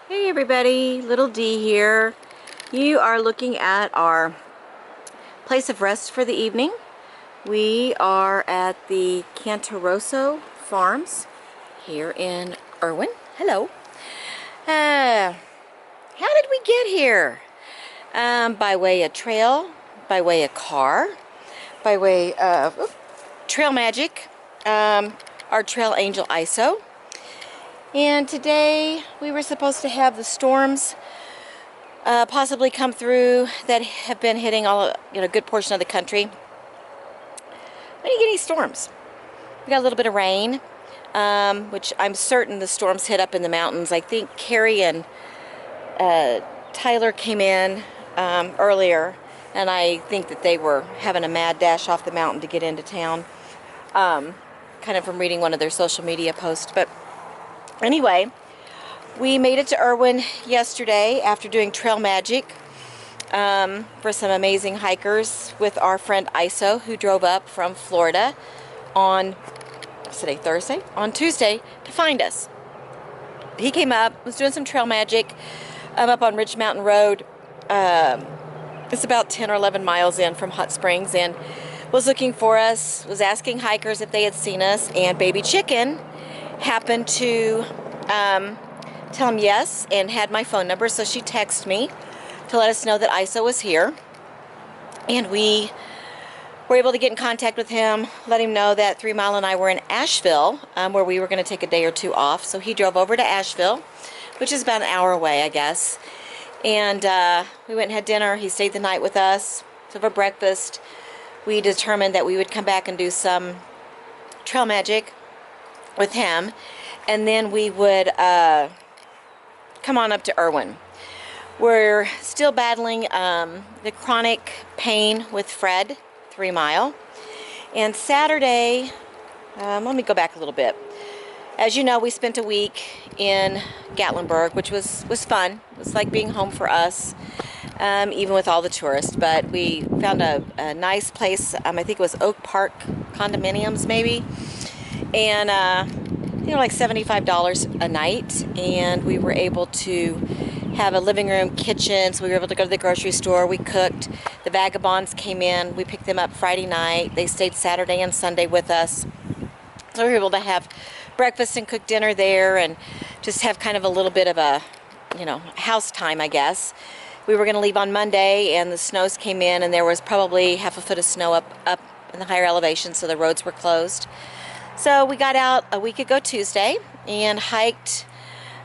Hey everybody, Little D here. You are looking at our place of rest for the evening. We are at the Cantaroso Farms here in Erwin. Hello. How did we get here? By way of trail, by way of car, by way of Trail Magic, our Trail Angel ISO. And today we were supposed to have the storms possibly come through that have been hitting a good portion of the country. We didn't get any storms. We got a little bit of rain, which I'm certain the storms hit up in the mountains. I think Carrie and Tyler came in earlier, and I think that they were having a mad dash off the mountain to get into town, kind of from reading one of their social media posts. But anyway, we made it to Erwin yesterday after doing Trail Magic for some amazing hikers with our friend ISO, who drove up from Florida on Thursday? On Tuesday to find us. He came up, was doing some Trail Magic up on Ridge Mountain Road. It's about 10 or 11 miles in from Hot Springs, and was looking for us, was asking hikers if they had seen us, and Baby Chicken happened to tell him yes and had my phone number, so she texted me to let us know that ISO was here, and we were able to get in contact with him, let him know that 3 Mile and I were in Asheville, where we were going to take a day or two off. So he drove over to Asheville, which is about an hour away, I guess, and we went and had dinner. He stayed the night with us. So for breakfast we determined that we would come back and do some Trail Magic with him, and then we would come on up to Erwin. We're still battling the chronic pain with Fred, 3 Mile. And Saturday, let me go back a little bit. As you know, we spent a week in Gatlinburg, which was fun. It was like being home for us, even with all the tourists. But we found a nice place. I think it was Oak Park condominiums, maybe. And like $75 a night, and we were able to have a living room, kitchen, so we were able to go to the grocery store. We cooked. The vagabonds came in. We picked them up Friday night. They stayed Saturday and Sunday with us. So we were able to have breakfast and cook dinner there, and just have kind of a little bit of a, house time, I guess. We were going to leave on Monday, and the snows came in, and there was probably half a foot of snow up in the higher elevation, so the roads were closed. So we got out a week ago Tuesday and hiked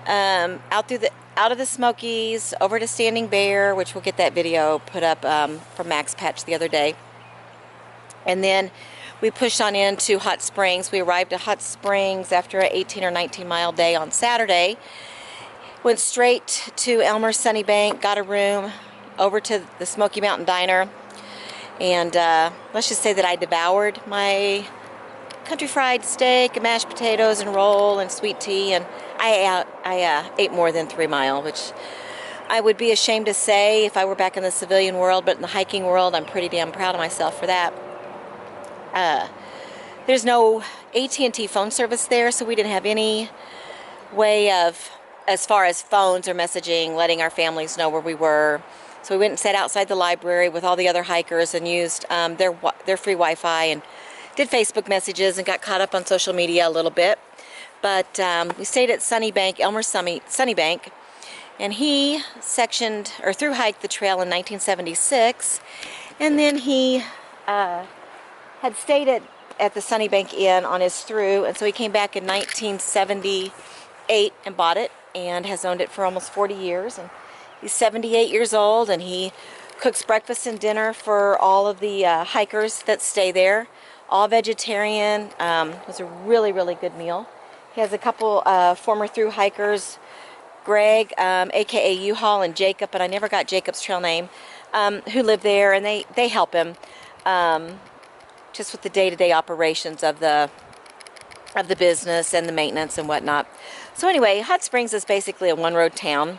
out of the Smokies over to Standing Bear, which we'll get that video put up from Max Patch the other day. And then we pushed on into Hot Springs. We arrived at Hot Springs after an 18 or 19 mile day on Saturday. Went straight to Elmer Sunnybank, got a room over to the Smoky Mountain Diner. And let's just say that I devoured my country fried steak and mashed potatoes and roll and sweet tea, and I ate more than 3 Mile, which I would be ashamed to say if I were back in the civilian world, but in the hiking world, I'm pretty damn proud of myself for that. There's no AT&T phone service there, so we didn't have any way of, as far as phones or messaging, letting our families know where we were. So we went and sat outside the library with all the other hikers and used their free Wi-Fi, and did Facebook messages and got caught up on social media a little bit. But we stayed at Elmer Sunnybank, and he through hiked the trail in 1976, and then he had stayed at the Sunnybank Inn on his through, and so he came back in 1978 and bought it, and has owned it for almost 40 years, and he's 78 years old, and he cooks breakfast and dinner for all of the hikers that stay there. All vegetarian. It was a really, really good meal. He has a couple former through hikers, Greg, aka U-Haul, and Jacob, but I never got Jacob's trail name, who live there, and they help him just with the day-to-day operations of the business and the maintenance and whatnot. So anyway, Hot Springs is basically a one-road town,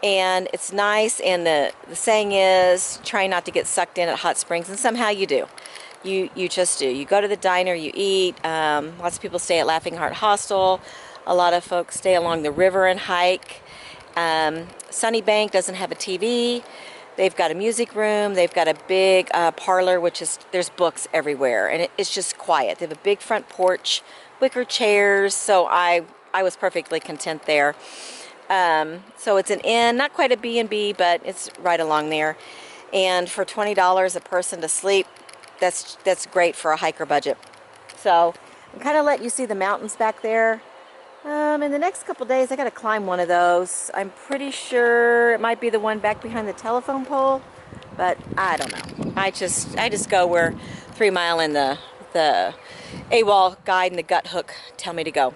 and it's nice, and the saying is, try not to get sucked in at Hot Springs, and somehow you do. You just do. You go to the diner, you eat. Lots of people stay at Laughing Heart Hostel. A lot of folks stay along the river and hike. Sunnybank doesn't have a TV. They've got a music room. They've got a big parlor, which is, there's books everywhere, and it's just quiet. They have a big front porch, wicker chairs, so I was perfectly content there. So it's an inn, not quite a B&B, but it's right along there. And for $20 a person to sleep, that's great for a hiker budget. So I'm kind of letting you see the mountains back there. In the next couple days, I got to climb one of those. I'm pretty sure it might be the one back behind the telephone pole, but I don't know. I just go where 3 Mile and the AWOL guide and the gut hook tell me to go.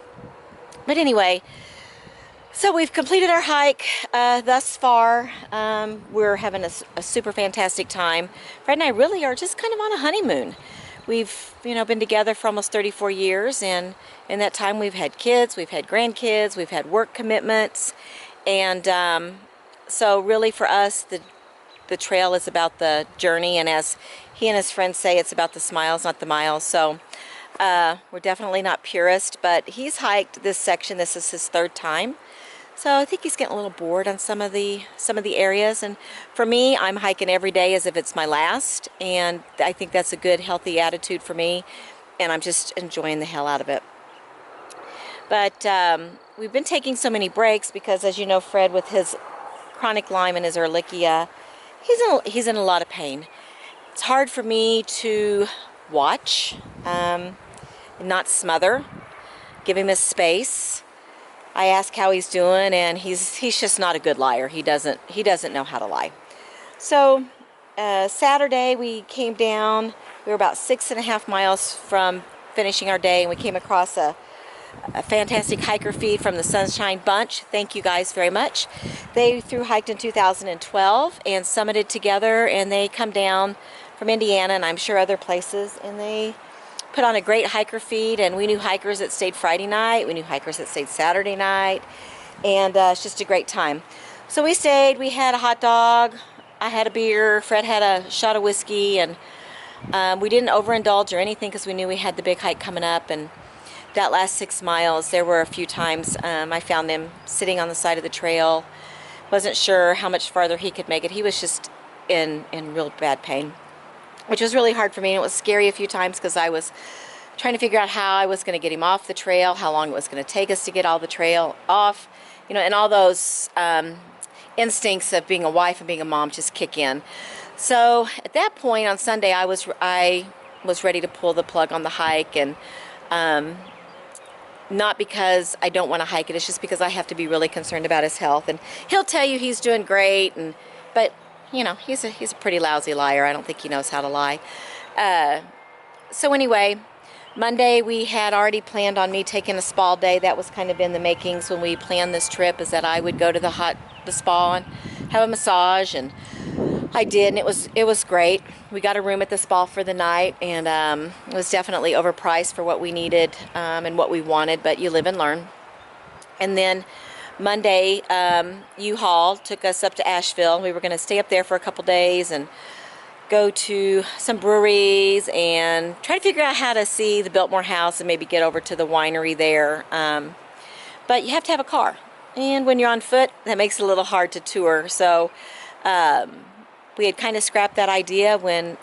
But anyway, so we've completed our hike thus far. We're having a super fantastic time. Fred and I really are just kind of on a honeymoon. We've, been together for almost 34 years, and in that time we've had kids, we've had grandkids, we've had work commitments, and so really for us, the trail is about the journey, and as he and his friends say, it's about the smiles, not the miles. So we're definitely not purist, but he's hiked this section. This is his 3rd time. So I think he's getting a little bored on some of the areas, and for me, I'm hiking every day as if it's my last, and I think that's a good, healthy attitude for me, and I'm just enjoying the hell out of it. But we've been taking so many breaks because, as you know, Fred, with his chronic Lyme and his Ehrlichia, he's in a lot of pain. It's hard for me to watch, and not smother, give him his space. I ask how he's doing, and he's just not a good liar. He doesn't know how to lie. So Saturday we came down. We were about 6.5 miles from finishing our day, and we came across a fantastic hiker feed from the Sunshine Bunch. Thank you guys very much. They hiked in 2012 and summited together, and they come down from Indiana and I'm sure other places, and they put on a great hiker feed, and we knew hikers that stayed Friday night, we knew hikers that stayed Saturday night, and it's just a great time. So we stayed, we had a hot dog, I had a beer, Fred had a shot of whiskey, and we didn't overindulge or anything because we knew we had the big hike coming up. And that last 6 miles, there were a few times I found him sitting on the side of the trail, wasn't sure how much farther he could make it. He was just in real bad pain, which was really hard for me, and it was scary a few times because I was trying to figure out how I was going to get him off the trail, how long it was going to take us to get all the trail off, and all those instincts of being a wife and being a mom just kick in. So at that point on Sunday, I was ready to pull the plug on the hike, and not because I don't want to hike it, it's just because I have to be really concerned about his health. And he'll tell you he's doing great, but he's a pretty lousy liar. I don't think he knows how to lie. So anyway, Monday we had already planned on me taking a spa day. That was kind of in the makings when we planned this trip, is that I would go to the spa and have a massage, and I did, and it was great. We got a room at the spa for the night, and it was definitely overpriced for what we needed and what we wanted, but you live and learn. And then Monday, U-Haul took us up to Asheville. We were going to stay up there for a couple days and go to some breweries and try to figure out how to see the Biltmore House and maybe get over to the winery there. But you have to have a car, and when you're on foot, that makes it a little hard to tour. So we had kind of scrapped that idea when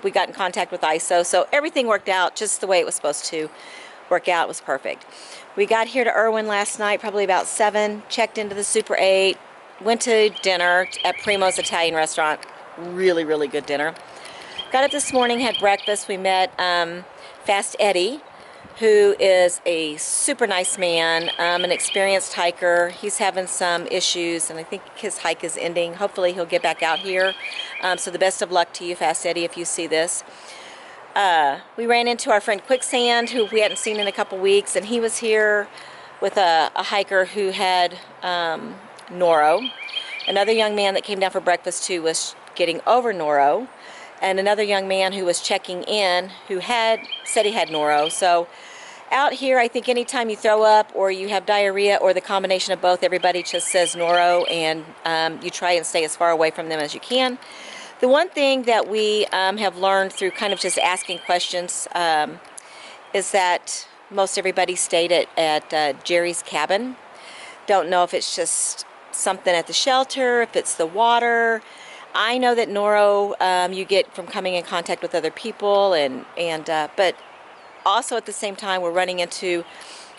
we got in contact with ISO. So everything worked out just the way it was supposed to work out. It was perfect. We got here to Erwin last night, probably about 7, checked into the Super 8, went to dinner at Primo's Italian restaurant. Really, really good dinner. Got up this morning, had breakfast. We met Fast Eddie, who is a super nice man, an experienced hiker. He's having some issues, and I think his hike is ending. Hopefully he'll get back out here. So the best of luck to you, Fast Eddie, if you see this. We ran into our friend Quicksand, who we hadn't seen in a couple weeks, and he was here with a hiker who had noro. Another young man that came down for breakfast too was getting over noro, and another young man who was checking in who said he had noro. So out here, I think anytime you throw up or you have diarrhea or the combination of both, everybody just says noro, and you try and stay as far away from them as you can. The one thing that we have learned through kind of just asking questions is that most everybody stayed at Jerry's cabin. Don't know if it's just it's something at the shelter, if it's the water. I know that noro you get from coming in contact with other people, but also at the same time we're running into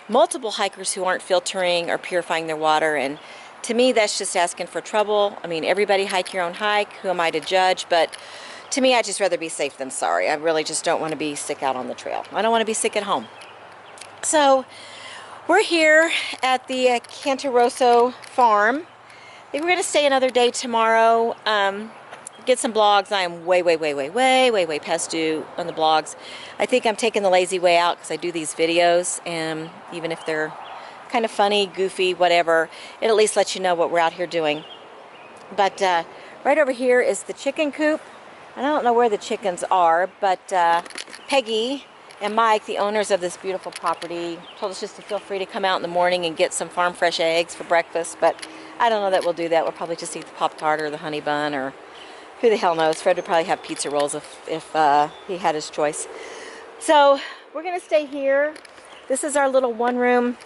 multiple hikers who aren't filtering or purifying their water, and to me that's just asking for trouble. I mean, everybody hike your own hike. Who am I to judge? But to me, I'd just rather be safe than sorry. I really just don't want to be sick out on the trail. I don't want to be sick at home. So we're here at the Cantaroso farm. I think we're going to stay another day tomorrow. Get some blogs. I am way past due on the blogs. I think I'm taking the lazy way out because I do these videos, and even if they're kind of funny, goofy, whatever, it at least lets you know what we're out here doing. But right over here is the chicken coop. I don't know where the chickens are, but Peggy and Mike, the owners of this beautiful property, told us just to feel free to come out in the morning and get some farm fresh eggs for breakfast, but I don't know that we'll do that. We'll probably just eat the Pop-Tart or the honey bun, or who the hell knows. Fred would probably have pizza rolls if he had his choice. So we're going to stay here. This is our little one-room,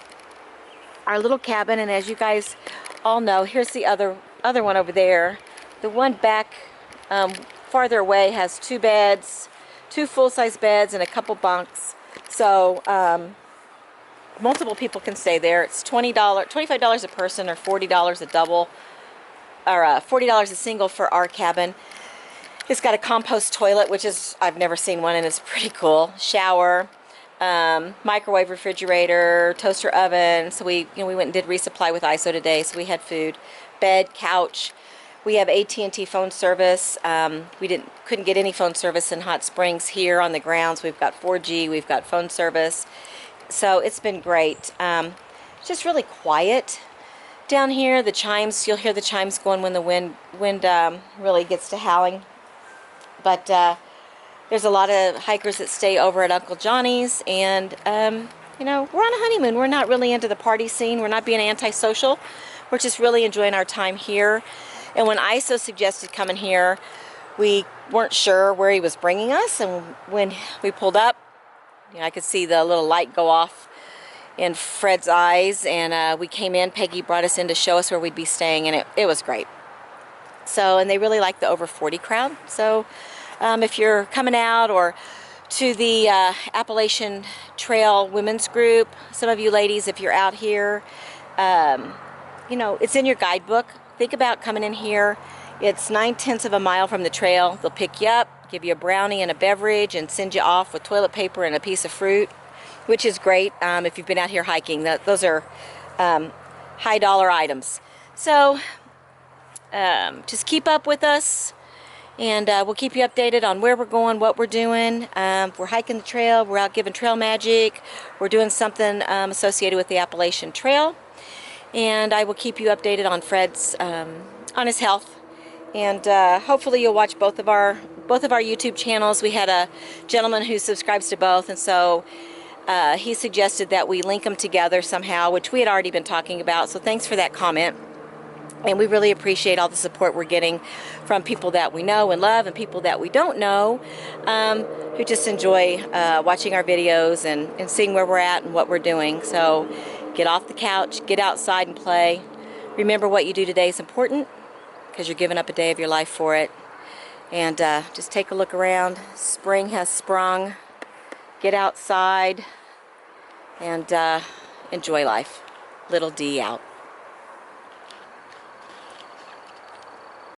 our little cabin, and as you guys all know, here's the other one over there. The one back farther away has 2 beds, 2 full-size beds, and a couple bunks. So multiple people can stay there. It's $25 a person, or $40 a double, or $40 a single for our cabin. It's got a compost toilet, which is, I've never seen one, and it's pretty cool. Shower, microwave, refrigerator, toaster oven. So we went and did resupply with ISO today, so we had food, bed, couch. We have AT&T phone service. We couldn't get any phone service in Hot Springs. Here on the grounds, we've got 4G, we've got phone service. So it's been great. It's just really quiet down here. The chimes, you'll hear the chimes going when the wind really gets to howling. But there's a lot of hikers that stay over at Uncle Johnny's, and we're on a honeymoon. We're not really into the party scene. We're not being antisocial. We're just really enjoying our time here. And when ISO suggested coming here, we weren't sure where he was bringing us, and when we pulled up, I could see the little light go off in Fred's eyes, and we came in. Peggy brought us in to show us where we'd be staying, and it was great. So, and they really like the over 40 crowd. So if you're coming out or to the Appalachian Trail Women's Group, some of you ladies, if you're out here, it's in your guidebook. Think about coming in here. It's 9/10 of a mile from the trail. They'll pick you up, give you a brownie and a beverage, and send you off with toilet paper and a piece of fruit, which is great if you've been out here hiking. Those are high dollar items. So just keep up with us, and we'll keep you updated on where we're going, what we're doing. We're hiking the trail. We're out giving trail magic. We're doing something associated with the Appalachian Trail. And I will keep you updated on Fred's, on his health. And hopefully you'll watch both of our YouTube channels. We had a gentleman who subscribes to both, and so he suggested that we link them together somehow, which we had already been talking about. So thanks for that comment. And we really appreciate all the support we're getting from people that we know and love, and people that we don't know, who just enjoy watching our videos and seeing where we're at and what we're doing. So get off the couch, get outside and play. Remember, what you do today is important, because you're giving up a day of your life for it. And just take a look around. Spring has sprung. Get outside and enjoy life. Little D out.